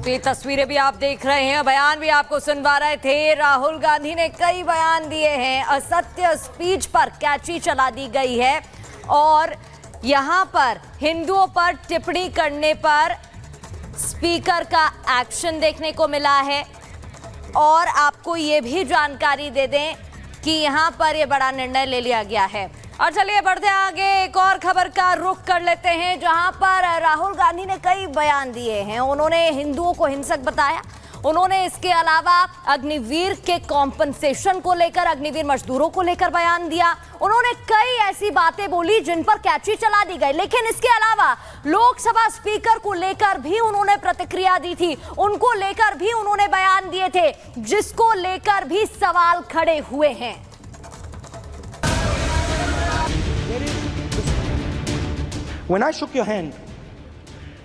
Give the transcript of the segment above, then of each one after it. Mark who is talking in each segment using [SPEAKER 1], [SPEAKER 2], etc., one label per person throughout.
[SPEAKER 1] तो ये तस्वीरें भी आप देख रहे हैं, बयान भी आपको सुनवा रहे थे। राहुल गांधी ने कई बयान दिए हैं, असत्य स्पीच पर कैची चला दी गई है और यहां पर हिंदुओं पर टिप्पणी करने पर स्पीकर का एक्शन देखने को मिला है। और आपको ये भी जानकारी दे दें कि यहां पर ये बड़ा निर्णय ले लिया गया है। और चलिए बढ़ते आगे, एक और खबर का रुख कर लेते हैं जहां पर राहुल गांधी ने कई बयान दिए हैं। उन्होंने हिंदुओं को हिंसक बताया, उन्होंने इसके अलावा अग्निवीर के कॉम्पनसेशन को लेकर, अग्निवीर मजदूरों को लेकर बयान दिया। उन्होंने कई ऐसी बातें बोली जिन पर कैची चला दी गई। लेकिन इसके अलावा लोकसभा स्पीकर को लेकर भी उन्होंने प्रतिक्रिया दी थी, उनको लेकर भी उन्होंने बयान दिए थे, जिसको लेकर भी सवाल खड़े हुए हैं।
[SPEAKER 2] When I shook your hand,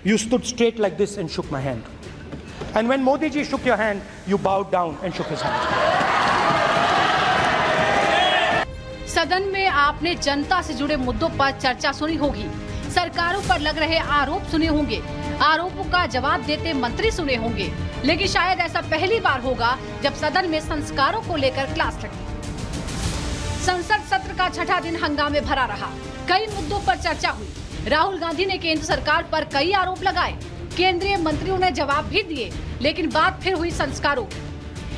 [SPEAKER 2] you stood straight like this and shook my hand. And when Modi ji shook your hand, you bowed down and shook his hand.
[SPEAKER 3] सदन में आपने जनता से जुड़े मुद्दों पर चर्चा सुनी होगी, सरकारों पर लग रहे आरोप सुने होंगे, आरोपों का जवाब देते मंत्री सुने होंगे। लेकिन शायद ऐसा पहली बार होगा जब सदन में संस्कारों को लेकर क्लास लगी। संसद सत्र का छठा दिन हंगामे भरा रहा, कई मुद्दों पर चर्चा हुई। राहुल गांधी ने केंद्र सरकार पर कई आरोप लगाए, केंद्रीय मंत्रियों ने जवाब भी दिए, लेकिन बात फिर हुई संस्कारों की।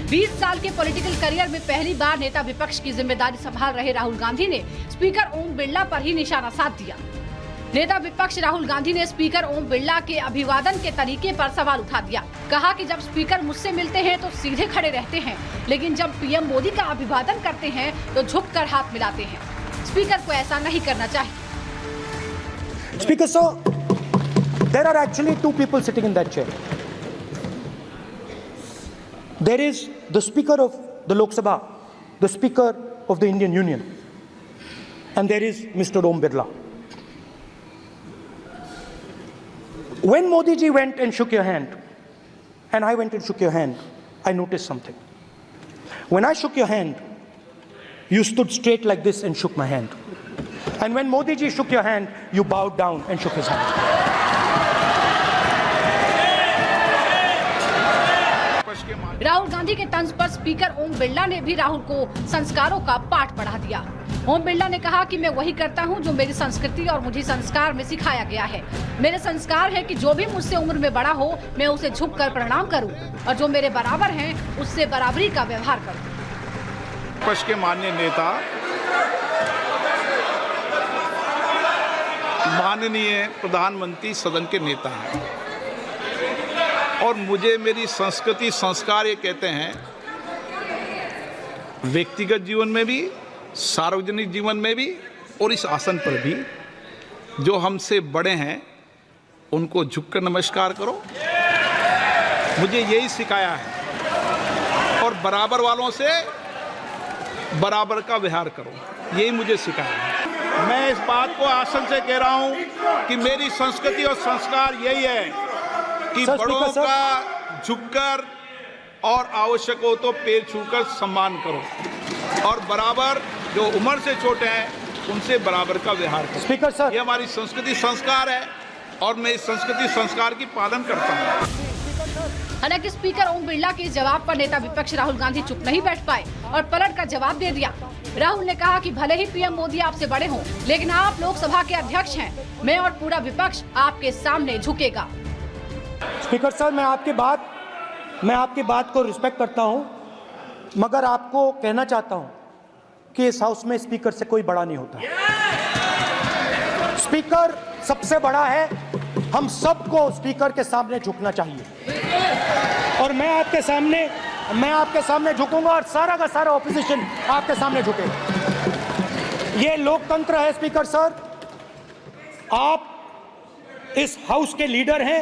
[SPEAKER 3] 20 साल के पॉलिटिकल करियर में पहली बार नेता विपक्ष की जिम्मेदारी संभाल रहे राहुल गांधी ने स्पीकर ओम बिरला पर ही निशाना साध दिया। नेता विपक्ष राहुल गांधी ने स्पीकर ओम बिरला के अभिवादन के तरीके पर सवाल उठा दिया। कहा कि जब स्पीकर मुझसे मिलते हैं तो सीधे खड़े रहते हैं, लेकिन जब पीएम मोदी का अभिवादन करते हैं तो झुककर हाथ मिलाते हैं। स्पीकर को ऐसा नहीं करना चाहिए।
[SPEAKER 2] Speaker sir, there are actually two people sitting in that chair. There is the Speaker of the Lok Sabha, the Speaker of the Indian Union, and there is Mr. Om Birla. When Modi ji went and shook your hand, and I went and shook your hand, I noticed something. When I shook your hand, you stood straight like this and shook my hand. And when Modi ji shook your hand, you bowed down and shook his hand.
[SPEAKER 3] Rahul Gandhi के तंज पर speaker Om Birla ने भी राहुल को संस्कारों का पाठ पढ़ा दिया। ओम बिरला ने कहा कि मैं वही करता हूं जो मेरी संस्कृति और मुझे संस्कार में सिखाया गया है। मेरे संस्कार है कि जो भी मुझसे उम्र में बड़ा हो मैं उसे झुककर प्रणाम करूं और जो मेरे बराबर हैं उससे बराबरी का व्यवहार करूं।
[SPEAKER 4] विपक्ष के माननीय नेता माननीय प्रधानमंत्री सदन के नेता हैं और मुझे मेरी संस्कृति संस्कार ये कहते हैं, व्यक्तिगत जीवन में भी, सार्वजनिक जीवन में भी और इस आसन पर भी, जो हमसे बड़े हैं उनको झुककर नमस्कार करो। मुझे यही सिखाया है और बराबर वालों से बराबर का व्यवहार करो, यही मुझे सिखाया है। मैं इस बात को आसन से कह रहा हूं कि मेरी संस्कृति और संस्कार यही है कि बड़ों का झुककर और आवश्यक हो तो पैर छूकर सम्मान करो और बराबर जो उम्र से छोटे हैं उनसे बराबर का व्यवहार करो।
[SPEAKER 2] स्पीकर सर, ये
[SPEAKER 4] हमारी संस्कृति संस्कार है और मैं इस संस्कृति संस्कार की पालन करता हूँ।
[SPEAKER 3] हालांकि स्पीकर ओम बिरला के जवाब पर नेता विपक्ष राहुल गांधी चुप नहीं बैठ पाए और पलट कर जवाब दे दिया। राहुल ने कहा कि भले ही पीएम मोदी आपसे बड़े हों, लेकिन आप लोकसभा के अध्यक्ष हैं। मैं और पूरा विपक्ष आपके सामने झुकेगा।
[SPEAKER 2] स्पीकर सर, मैं आपकी बात को रिस्पेक्ट करता हूं, मगर आपको कहना चाहता हूं कि इस हाउस में स्पीकर से कोई बड़ा नहीं होता। स्पीकर सबसे बड़ा है, हम सबको स्पीकर के सामने झुकना चाहिए और मैं आपके सामने झुकूंगा और सारा का सारा ऑपोजिशन आपके सामने झुकेगा। ये लोकतंत्र है स्पीकर सर, आप इस हाउस के लीडर हैं,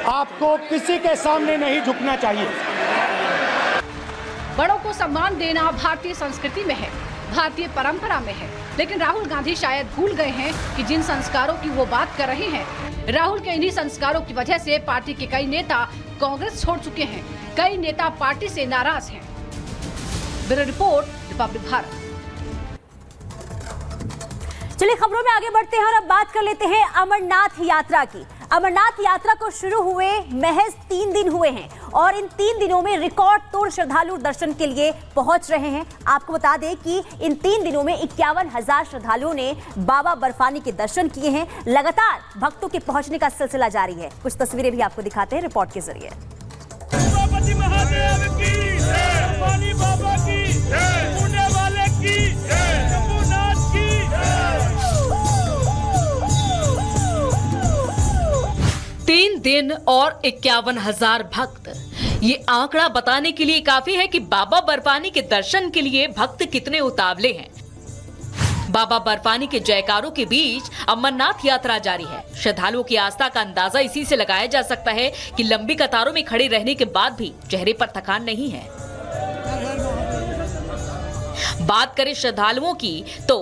[SPEAKER 2] आपको किसी के सामने नहीं झुकना चाहिए।
[SPEAKER 3] बड़ों को सम्मान देना भारतीय संस्कृति में है, भारतीय परंपरा में है, लेकिन राहुल गांधी शायद भूल गए हैं कि जिन संस्कारों की वो बात कर रहे हैं, राहुल के इन्हीं संस्कारों की वजह से पार्टी के कई नेता कांग्रेस छोड़ चुके हैं, कई नेता पार्टी से नाराज हैं। Bureau report, Republic Bharat.
[SPEAKER 1] चलिए खबरों में आगे बढ़ते हैं और अब बात कर लेते हैं अमरनाथ यात्रा की।
[SPEAKER 5] अमरनाथ यात्रा को शुरू हुए महज 3 दिन हुए हैं और इन 3 दिनों में रिकॉर्ड तोड़ श्रद्धालु दर्शन के लिए पहुंच रहे हैं। आपको बता दें कि इन 3 दिनों में 51,000 श्रद्धालुओं ने बाबा बर्फानी के दर्शन किए हैं। लगातार भक्तों के पहुंचने का सिलसिला जारी है। कुछ तस्वीरें भी आपको दिखाते हैं रिपोर्ट के जरिए।
[SPEAKER 6] महादेव की जय, बर्फानी बाबा की जय, पुणे वाले की जय, शंभुनाथ की जय।
[SPEAKER 7] 3 दिन और 51,000 भक्त, ये आंकड़ा बताने के लिए काफी है कि बाबा बर्फानी के दर्शन के लिए भक्त कितने उतावले हैं। बाबा बर्फानी के जयकारों के बीच अमरनाथ यात्रा जारी है। श्रद्धालुओं की आस्था का अंदाजा इसी से लगाया जा सकता है कि लंबी कतारों में खड़े रहने के बाद भी चेहरे पर थकान नहीं है। बात करें श्रद्धालुओं की तो